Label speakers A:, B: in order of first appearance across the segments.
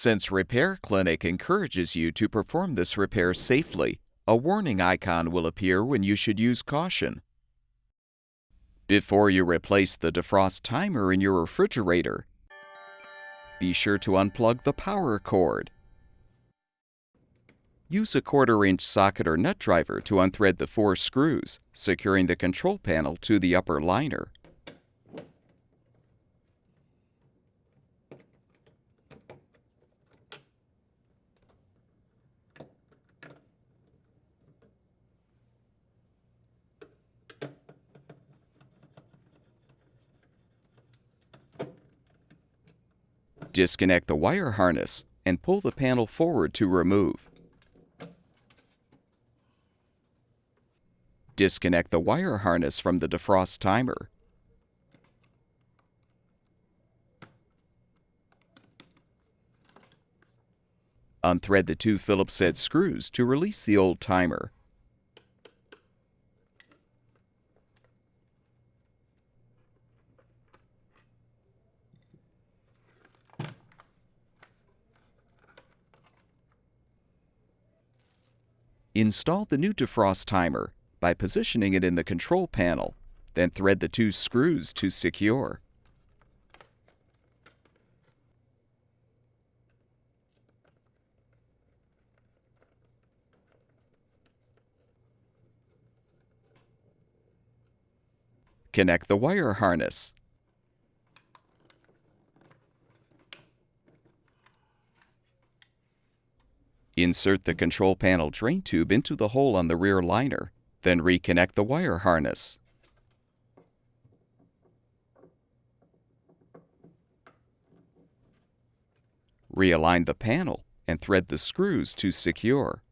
A: Since Repair Clinic encourages you to perform this repair safely, a warning icon will appear when you should use caution. Before you replace the defrost timer in your refrigerator, be sure to unplug the power cord. Use a 1/4-inch socket or nut driver to unthread the 4 screws, securing the control panel to the upper liner. Disconnect the wire harness and pull the panel forward to remove. Disconnect the wire harness from the defrost timer. Unthread the 2 Phillips-head screws to release the old timer. Install the new defrost timer by positioning it in the control panel, then thread the 2 screws to secure. Connect the wire harness. Insert the control panel drain tube into the hole on the rear liner, then reconnect the wire harness. Realign the panel and thread the screws to secure.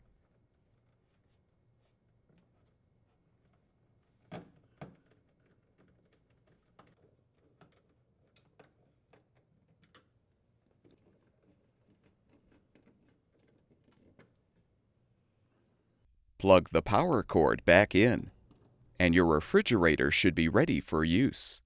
A: Plug the power cord back in, and your refrigerator should be ready for use.